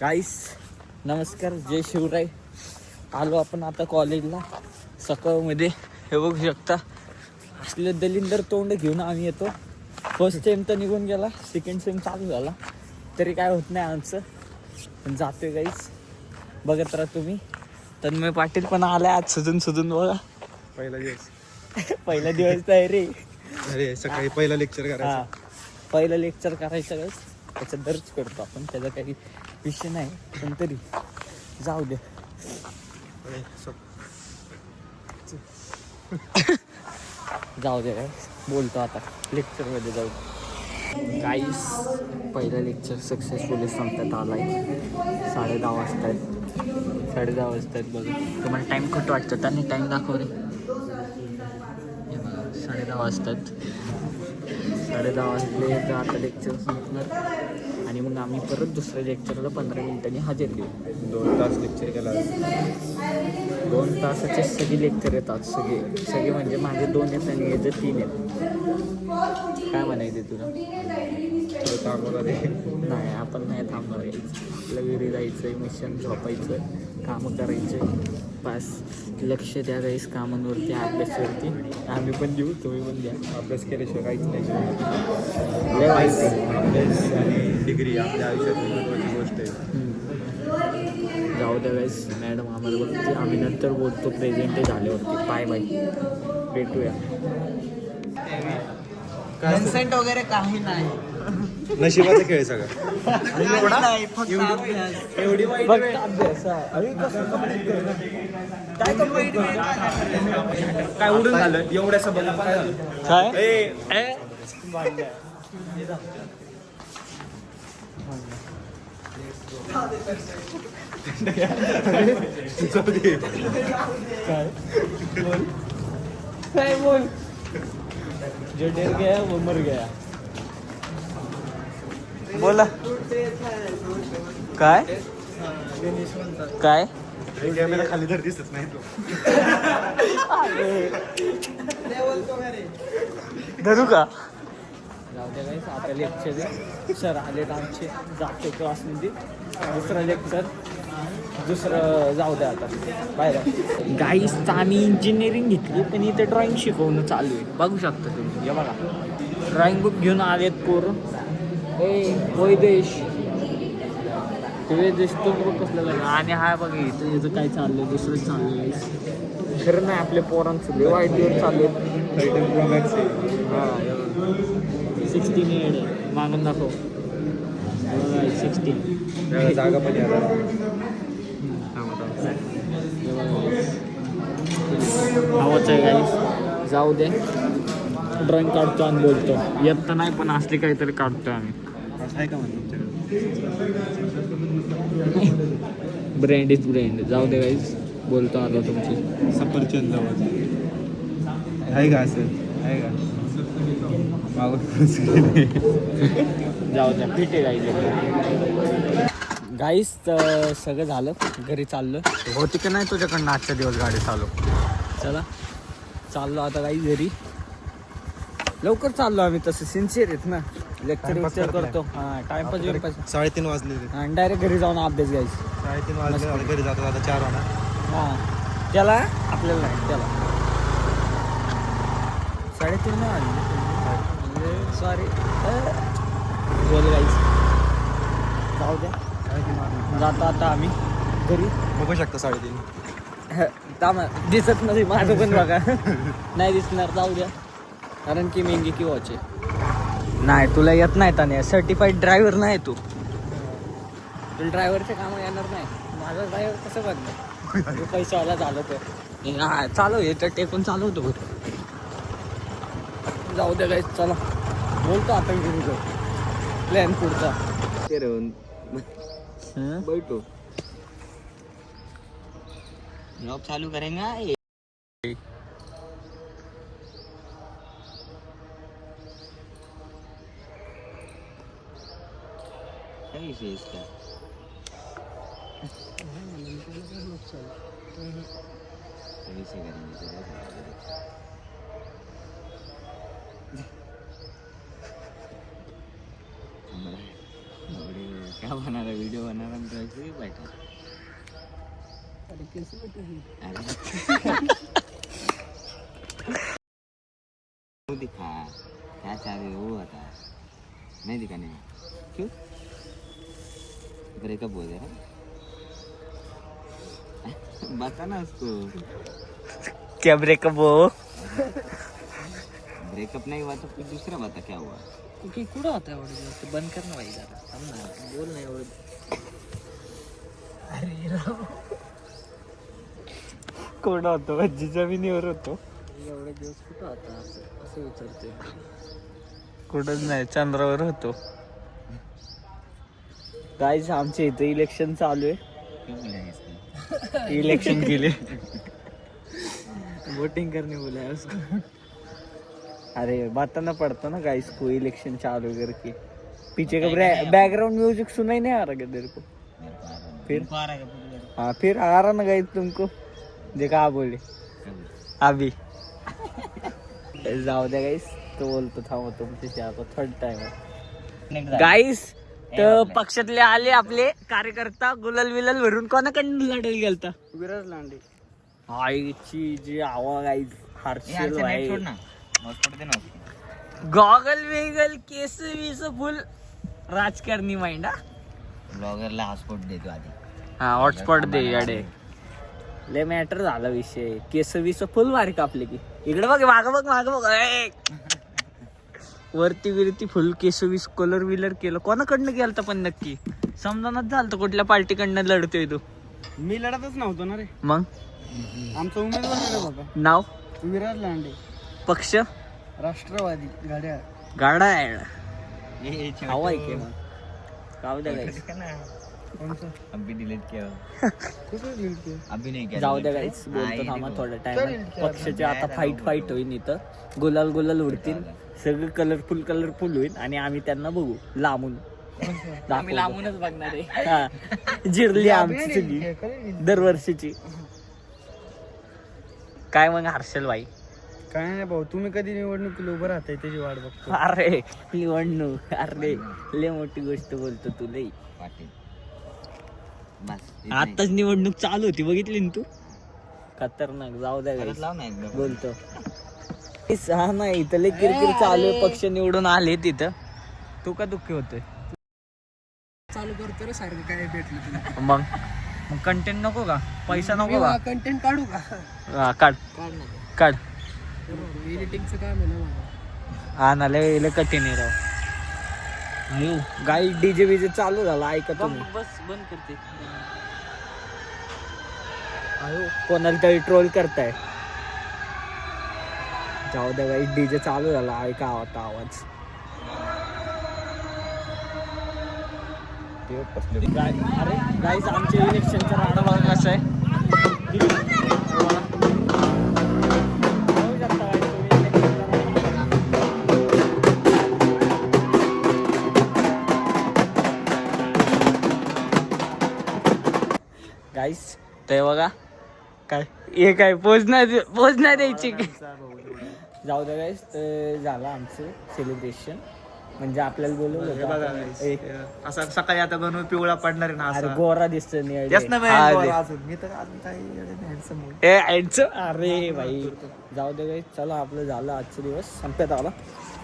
गाईस नमस्कार, जय शिवराय. आलो आपण आता कॉलेजला सकाळमध्ये. हे बघू शकता असलं दलिंदर तोंड घेऊन आम्ही येतो. फर्स्ट सेम तर निघून गेला, सेकंड सेम चालू झाला तरी काय होत नाही आमचं, पण जातोय गाईस. बघत राहा तुम्ही. तन्मय पाटील पण आलाय आज सजून बघा. पहिला दिवस पहिला दिवस आहे रे. अरे सकाळी पहिला लेक्चर करायचं. पहिलं लेक्चर करायचं वेळेस त्याचा दर्ज करतो आपण, त्याचा काही विषय नाही, पण तरी जाऊ दे. जाऊ दे काय बोलतो आता लेक्चरमध्ये जाऊ. काहीच पहिलं लेक्चर सक्सेसफुली संपत आलाय. 10:30 वाजता आहेत. 10:30 वाजता आहेत बघा. तुम्हाला टाईम कुठं वाटतं त्यांनी टाईम दाखव रे. हे बघा 10:30 वाजतात. 10:30 वाजले तर आता लेक्चर संपणार आणि मग आम्ही परत दुसऱ्या लेक्चरला 15 मिनिटांनी हजेरी देऊ. 2 तास लेक्चर केला. 2 तासाचे सगळे लेक्चर येतात. सगळे म्हणजे माझे 2 आहेत आणि याचे 3 आहेत. काय म्हणायचे तुला? थांबवला रे. नाही, आपण नाही थांबणार आहे. आपलं घरी जायचं, मिशन झोपायचं, कामं करायचे, बस. लक्ष द्या गाईस कामांवरती, अभ्यासावरती. आम्ही पण देऊ, तुम्ही पण द्या. अभ्यास केल्याशिवाय काहीच नाही. लय वाईट आहे. अभ्यास आणि डिग्री आपल्या आयुष्यातली महत्त्वाची गोष्ट आहे. जाऊ द्या गाईस, मॅडम आम्हाला बघते. आम्ही नंतर बोलतो प्रेझेंट झाल्यावरती. बाय बाय, भेटूया. कन्सेंट वगैरे काही नाही. नशिबाचा खेळ सगळा. नाही, फक्त अभ्यास. एवढी फक्त अभ्यास. काय उडून झालं एवढ्या सभा काय काय बोल. जो डर गया वो मर गया. बोला काय काय कॅमेरा खाली तर दिसत नाही तो. धरू का? जाऊ द्या गाईस, आता लेक्चर सर आलेत आमचे. जातो क्लासमध्ये. दुसरं जाऊ द्या आता. बाहेर गाईस, आम्ही इंजिनिअरिंग घेतली पण इथे ड्रॉइंग शिकवणं चालू आहे. बघू शकता तुम्ही. हे बघा ड्रॉइंग बुक घेऊन आलेत पोरं. वैदेश बघ कसलं झालं. आणि हा बघ इथं याचं काय चाललंय, दुसरंच चाललंय. खरं नाही, आपल्या पोरांचं लय वाईट दिवस चालू आहेत. 13 Pro Max आहे. हां 16 आहे. मागून दाखव. 16 त्याला जागा पण यायला. हवाच आहे गाईस. जाऊ दे. ड्रॉइंग काढतो आणि बोलतो. येत तर नाही पण असली काहीतरी काढतो आम्ही. आहे का म्हणतो तुमच्याकडे? Brand is brand. जाऊ दे गाईस, बोलतो आलो तुमची. सफरचंद आहे का असं? आहे का जाऊ द्या, फिटे गाईस. सगळं झालं, घरी चाललं. होती का नाही तुझ्याकडनं आजच्या दिवस गाडी चालू? चला चाललो आता काही घरी. लवकर चाललो आम्ही, तसं सिन्सिअर आहेत ना. लेक्चर करतो. हां टाइमपास 3:30 वाजले. आणि डायरेक्ट घरी जाऊन अभ्यास घ्यायचा. 3:30 वाजले. घरी जातात आता 4 वाजता. हां त्याला आपल्याला नाही, त्याला 3:30 नाही आली. सॉरी बोल गाईस. जाऊ द्या, जातो आता आम्ही घरी. बघू शकता 3:30. थांबा, दिसत नाही माझं पण बघा. नाही दिसणार, जाऊ द्या. कारण की मेंगी की वॉच आहे. नाही तुला येत नाही त्याने. सर्टिफाईड ड्रायव्हर नाही तू. तुला ड्रायव्हरचे कामं येणार नाही. माझा ड्रायव्हर कसं बघणार? पैशावाला झालं तर. हां चालू आहे तर टेकून चालवतो बरं. जाऊ द्या गाईस, चला बोलतो आता घरी जाऊ. प्लॅन पुढचा ते राहून बैठो. जॉब चालू करेंगे. क्या विषय इसका? कैसे करेंगे? क्या बना रहा है वीडियो बना रहा हूँ कैसे बैठा वो दिखा क्या चाह रहे हो वो बता नहीं दिखाने का क्यों ब्रेकअप हो गया बता ना उसको क्या ब्रेकअप हो ब्रेकअप नहीं हुआ तो कुछ दूसरा बता क्या हुआ क्योंकि कुठं होता एवढं दिवस ते बंद कर ना भाई जरा थांब ना बोल ना एवढं अरे कोण होतो जमिनीवर होतो एवढे दिवस कुठं होता असं विचारते कुठंच नाही चंद्रावर होतो गाईज आमच्या इथे इलेक्शन चालू आहे क्यों बोला है इसने इलेक्शन के लिए वोटिंग करने बोला है उसको अरे बताना पड़ता ना गाइस को इलेक्शन चालू करके पीछे का बैकग्राउंड म्यूजिक सुनाई नहीं आ रहा क्या तेरे को फिर तुमको आ रहा है क्या पूरी बात? हाँ फिर आ रहा ना गाइस तुमको देखा आप बोले अभी जाऊ द्या गाइस तो बोलतो थांबा तुमच्याशी आता थर्ड टाइम गाइस तर पक्षातले आले आपले कार्यकर्ता गुलाल विलाल भरून कोणाकडून लढायला गेलता विराज लांडे आईची जी आवाज आई ये हर्षल यार से भाई नेट छोड़ ना हॉटस्पॉट दे ना उसको गॉगल वेगल केस वीस फुल राजकारणी माइंड ब्लॉगरला हॉटस्पॉट देतो आधी हा हॉटस्पॉट दे याडे लय मॅटर झाला विषय केस वीस फुल मारी कापले की इकडे बघ माग बघ ए! वरती विरती फुल केस वीस कलर विलर केलं कोणाकडनं गेलता पण नक्की समजानच झालं तर कुठल्या पार्टीकडनं लढतोय तू मी लढतच नव्हतो ना रे मग आमचा उमेदवार लढत होता नाव विराज लांडे पक्ष राष्ट्रवादी गाड्या गाडा आहे ये हवा आहे की मग जाऊ द्या guys. कोणचं अभी डिलीट किया कुठं लिहिलं अभी नहीं किया जाऊ द्या delete. गाईस बोलतो हाँ, थांबा ये थोड्या Sorry. टाइम पक्षाचे आता फाईट होईल इथं गुलाल उडतील सगळं कलरफुल होईल आणि आम्ही त्यांना बघू लांबून आम्ही लांबूनच बघणार आहे जिरली आमची सगळी दरवर्षीची काय मग हर्षल भाई काय नाही भाऊ तुम्ही कधी निवडणुकीला उभं राहताय त्याची वाट बघतो अरे निवडणूक अरे लय मोठी गोष्ट बोलतो तू लई पाटील बस इतना ही. आताच निवडणूक चालू होती बघितली ना तू खतरनाक जाऊ द्या परत guys. लाव ना एकदा बोलतो हा नाही इथं लय किरकिर चालू आहे पक्ष निवडून आले तिथं तू का दुःखी होतोय चालू करतो रे सारखं काय भेटलं तुला मग कंटेंट नको का पैसा नको का कंटेंट काढू का हा, काढ काढ एडिटिंगचं काम आहे ना मला हा ना लय कठीण आहे राव गाई डीजे बीजे चालू झाला ऐका तुम्ही बस बंद करते कोणाला तरी ट्रोल करताय जाऊ द्या गाई डीजे चालू झाला ऐका आता आवाज अरे गाईज आमच्या इलेक्शनचा राडा बघा कसं आहे गाईस ते बघा काय हे काय पोच नाही द्यायची जाऊ द्या गाईस तर झालं आमचं सेलिब्रेशन म्हणजे आपल्याला बोलवलं होतं आपण. असा सकाळी आता बनवून पिवळा पडणार आहे ना अरे गोरा दिसतो अजून मी तर अजून काही handsome अरे भाई जाऊ दे गाईस चला आपलं झालं आजचा दिवस संपत आला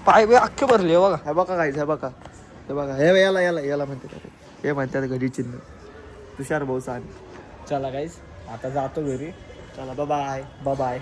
पाय बे अख्खे भरले बघा हे बघा काय हे बघा हे याला म्हणतात हे म्हणतात घरी चिन्ह तुषार भाऊ सांग चला गाईस आता जातो घरी चला बाय बाय